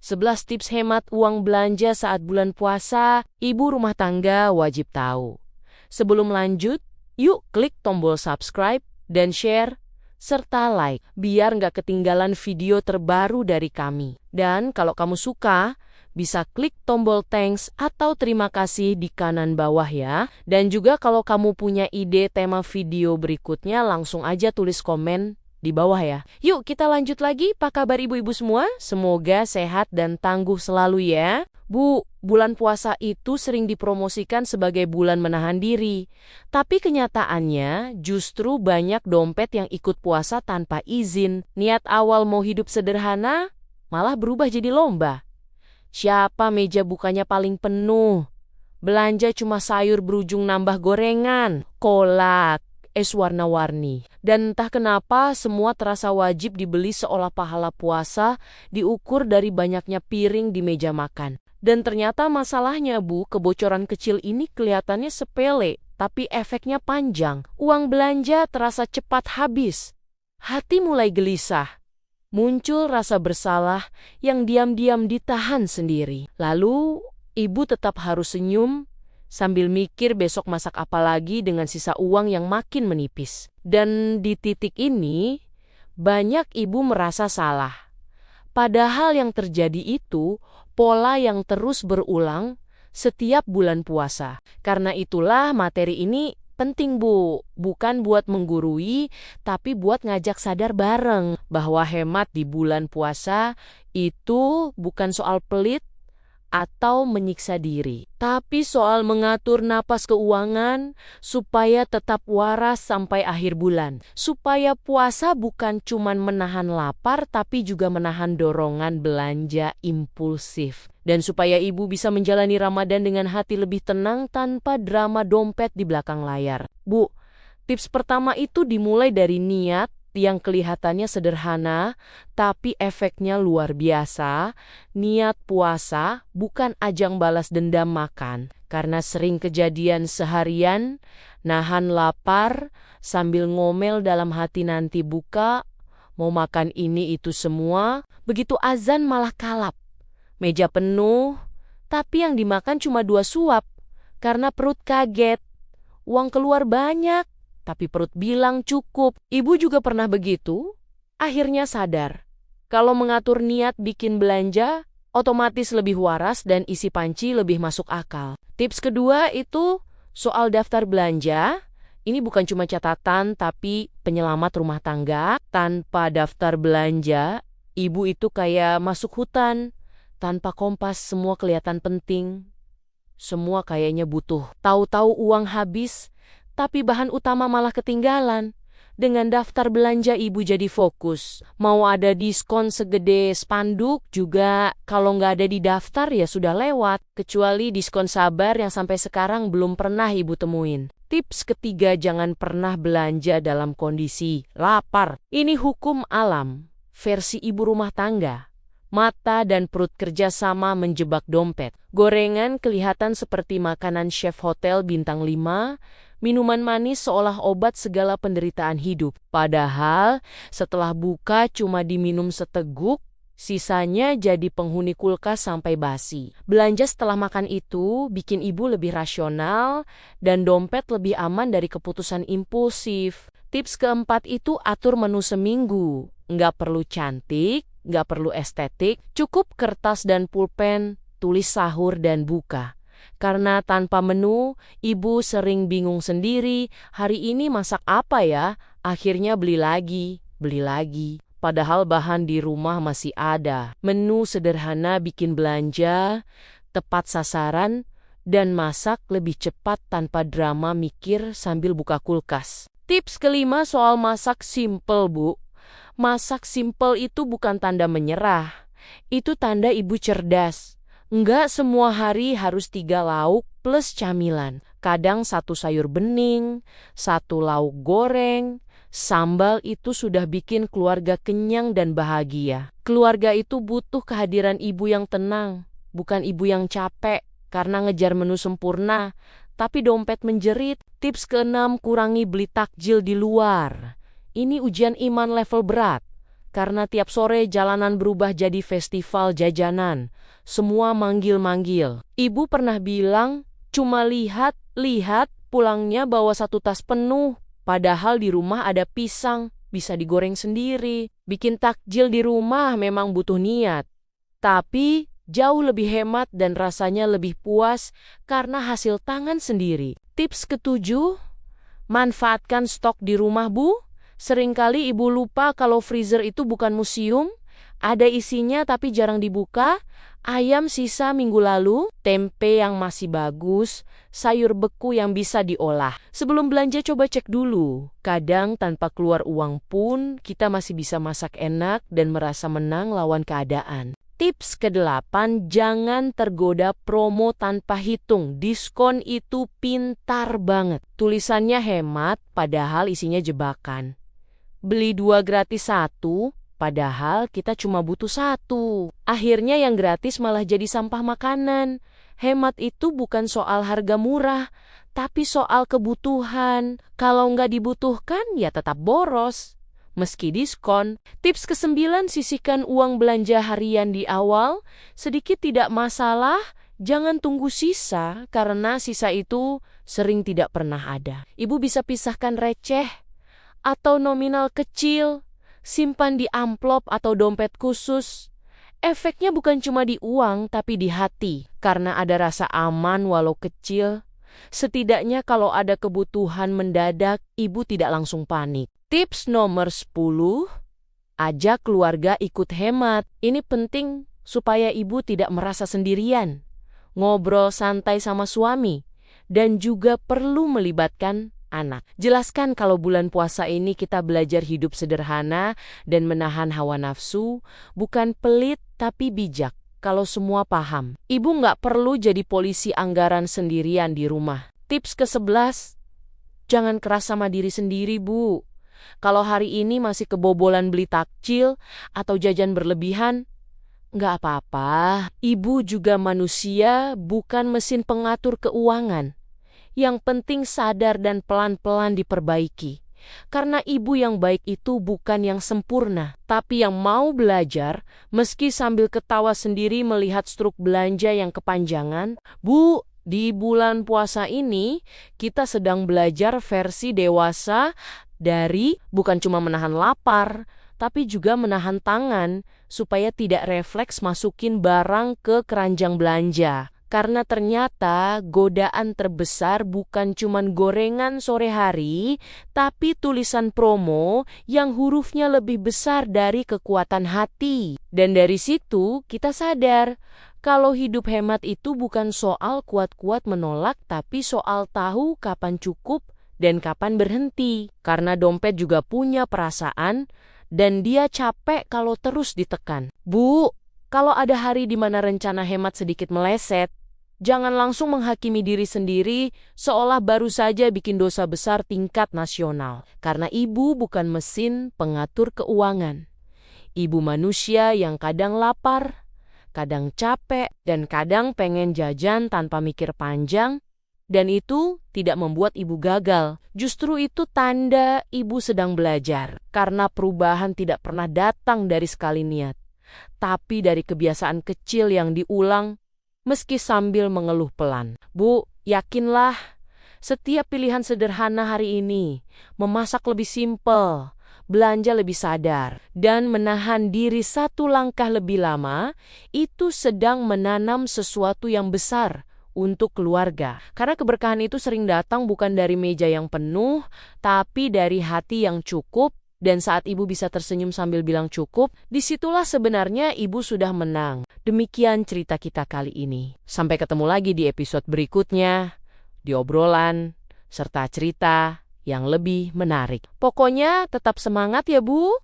11 tips hemat uang belanja saat bulan puasa, ibu rumah tangga wajib tahu. Sebelum lanjut, yuk klik tombol subscribe dan share, serta like, biar nggak ketinggalan video terbaru dari kami. Dan kalau kamu suka, bisa klik tombol thanks atau terima kasih di kanan bawah ya. Dan juga kalau kamu punya ide tema video berikutnya, langsung aja tulis komen di bawah ya. Yuk kita lanjut lagi. Apa kabar ibu-ibu semua? Semoga sehat dan tangguh selalu ya. Bu, bulan puasa itu sering dipromosikan sebagai bulan menahan diri. Tapi kenyataannya justru banyak dompet yang ikut puasa tanpa izin. Niat awal mau hidup sederhana malah berubah jadi lomba. Siapa meja bukanya paling penuh? Belanja cuma sayur berujung nambah gorengan, kolak, es warna-warni. Dan entah kenapa semua terasa wajib dibeli seolah pahala puasa diukur dari banyaknya piring di meja makan. Dan ternyata masalahnya Bu, kebocoran kecil ini kelihatannya sepele, tapi efeknya panjang. Uang belanja terasa cepat habis. Hati mulai gelisah. Muncul rasa bersalah yang diam-diam ditahan sendiri. Lalu ibu tetap harus senyum sambil mikir besok masak apa lagi dengan sisa uang yang makin menipis. Dan di titik ini, banyak ibu merasa salah. Padahal yang terjadi itu pola yang terus berulang setiap bulan puasa. Karena itulah materi ini penting Bu, bukan buat menggurui, tapi buat ngajak sadar bareng bahwa hemat di bulan puasa itu bukan soal pelit atau menyiksa diri, tapi soal mengatur napas keuangan supaya tetap waras sampai akhir bulan. Supaya puasa bukan cuma menahan lapar, tapi juga menahan dorongan belanja impulsif. Dan supaya ibu bisa menjalani Ramadan dengan hati lebih tenang tanpa drama dompet di belakang layar. Bu, tips pertama itu dimulai dari niat yang kelihatannya sederhana, tapi efeknya luar biasa. Niat puasa bukan ajang balas dendam makan, karena sering kejadian seharian, nahan lapar, sambil ngomel dalam hati nanti buka, mau makan ini itu semua, begitu azan malah kalap. Meja penuh, tapi yang dimakan cuma 2 suap, karena perut kaget. Uang keluar banyak, tapi perut bilang cukup. Ibu juga pernah begitu? Akhirnya sadar, kalau mengatur niat bikin belanja, otomatis lebih waras dan isi panci lebih masuk akal. Tips kedua itu soal daftar belanja. Ini bukan cuma catatan, tapi penyelamat rumah tangga. Tanpa daftar belanja, ibu itu kayak masuk hutan. Tanpa kompas, semua kelihatan penting. Semua kayaknya butuh. Tahu-tahu uang habis, tapi bahan utama malah ketinggalan. Dengan daftar belanja ibu jadi fokus. Mau ada diskon segede spanduk juga, kalau nggak ada di daftar ya sudah lewat. Kecuali diskon sabar yang sampai sekarang belum pernah ibu temuin. Tips ketiga, jangan pernah belanja dalam kondisi lapar. Ini hukum alam, versi ibu rumah tangga. Mata dan perut kerja sama menjebak dompet. Gorengan kelihatan seperti makanan chef hotel bintang 5, minuman manis seolah obat segala penderitaan hidup. Padahal setelah buka cuma diminum seteguk, sisanya jadi penghuni kulkas sampai basi. Belanja setelah makan itu bikin ibu lebih rasional dan dompet lebih aman dari keputusan impulsif. Tips keempat itu atur menu seminggu. Nggak perlu cantik, nggak perlu estetik, cukup kertas dan pulpen, tulis sahur dan buka. Karena tanpa menu, ibu sering bingung sendiri, hari ini masak apa ya? Akhirnya beli lagi. Padahal bahan di rumah masih ada. Menu sederhana bikin belanja, tepat sasaran, dan masak lebih cepat tanpa drama mikir sambil buka kulkas. Tips kelima soal masak simple Bu. Masak simple itu bukan tanda menyerah, itu tanda ibu cerdas. Enggak semua hari harus 3 lauk plus camilan. Kadang 1 sayur bening, 1 lauk goreng, sambal itu sudah bikin keluarga kenyang dan bahagia. Keluarga itu butuh kehadiran ibu yang tenang, bukan ibu yang capek karena ngejar menu sempurna, tapi dompet menjerit. Tips ke-6, kurangi beli takjil di luar. Ini ujian iman level berat. karena tiap sore jalanan berubah jadi festival jajanan. Semua manggil-manggil. Ibu pernah bilang, cuma lihat, pulangnya bawa 1 tas penuh. Padahal di rumah ada pisang, bisa digoreng sendiri. Bikin takjil di rumah memang butuh niat. Tapi jauh lebih hemat dan rasanya lebih puas karena hasil tangan sendiri. Tips ke-7, manfaatkan stok di rumah, Bu. Seringkali ibu lupa kalau freezer itu bukan museum. Ada isinya tapi jarang dibuka. Ayam sisa minggu lalu, tempe yang masih bagus, sayur beku yang bisa diolah. Sebelum belanja coba cek dulu. Kadang tanpa keluar uang pun kita masih bisa masak enak dan merasa menang lawan keadaan. Tips ke-8, jangan tergoda promo tanpa hitung. Diskon itu pintar banget. Tulisannya hemat, padahal isinya jebakan. Beli 2 gratis 1, padahal kita cuma butuh 1. Akhirnya yang gratis malah jadi sampah makanan. Hemat itu bukan soal harga murah, tapi soal kebutuhan. Kalau nggak dibutuhkan, ya tetap boros. Meski diskon. Tips ke-9, sisihkan uang belanja harian di awal. Sedikit tidak masalah, jangan tunggu sisa, karena sisa itu sering tidak pernah ada. Ibu bisa pisahkan receh atau nominal kecil, simpan di amplop atau dompet khusus. Efeknya bukan cuma di uang, tapi di hati. Karena ada rasa aman walau kecil. Setidaknya kalau ada kebutuhan mendadak, ibu tidak langsung panik. Tips nomor 10, ajak keluarga ikut hemat. Ini penting supaya ibu tidak merasa sendirian. Ngobrol santai sama suami, dan juga perlu melibatkan anak. Jelaskan kalau bulan puasa ini kita belajar hidup sederhana dan menahan hawa nafsu, bukan pelit tapi bijak. Kalau semua paham, ibu nggak perlu jadi polisi anggaran sendirian di rumah. Tips ke-11, jangan keras sama diri sendiri, Bu. Kalau hari ini masih kebobolan beli takjil atau jajan berlebihan, nggak apa-apa. Ibu juga manusia, bukan mesin pengatur keuangan. Yang penting sadar dan pelan-pelan diperbaiki. Karena ibu yang baik itu bukan yang sempurna, tapi yang mau belajar, meski sambil ketawa sendiri melihat struk belanja yang kepanjangan. Bu, di bulan puasa ini, kita sedang belajar versi dewasa dari bukan cuma menahan lapar, tapi juga menahan tangan supaya tidak refleks masukin barang ke keranjang belanja. Karena ternyata godaan terbesar bukan cuma gorengan sore hari, tapi tulisan promo yang hurufnya lebih besar dari kekuatan hati. Dan dari situ kita sadar kalau hidup hemat itu bukan soal kuat-kuat menolak, tapi soal tahu kapan cukup dan kapan berhenti. Karena dompet juga punya perasaan dan dia capek kalau terus ditekan. Bu, kalau ada hari di mana rencana hemat sedikit meleset, jangan langsung menghakimi diri sendiri seolah baru saja bikin dosa besar tingkat nasional. Karena ibu bukan mesin pengatur keuangan. Ibu manusia yang kadang lapar, kadang capek, dan kadang pengen jajan tanpa mikir panjang. Dan itu tidak membuat ibu gagal. Justru itu tanda ibu sedang belajar. Karena perubahan tidak pernah datang dari sekali niat, tapi dari kebiasaan kecil yang diulang, meski sambil mengeluh pelan. Bu, yakinlah, setiap pilihan sederhana hari ini, memasak lebih simpel, belanja lebih sadar, dan menahan diri 1 langkah lebih lama, itu sedang menanam sesuatu yang besar untuk keluarga. Karena keberkahan itu sering datang bukan dari meja yang penuh, tapi dari hati yang cukup. Dan saat ibu bisa tersenyum sambil bilang cukup, disitulah sebenarnya ibu sudah menang. Demikian cerita kita kali ini. Sampai ketemu lagi di episode berikutnya, di obrolan, serta cerita yang lebih menarik. Pokoknya tetap semangat ya Bu.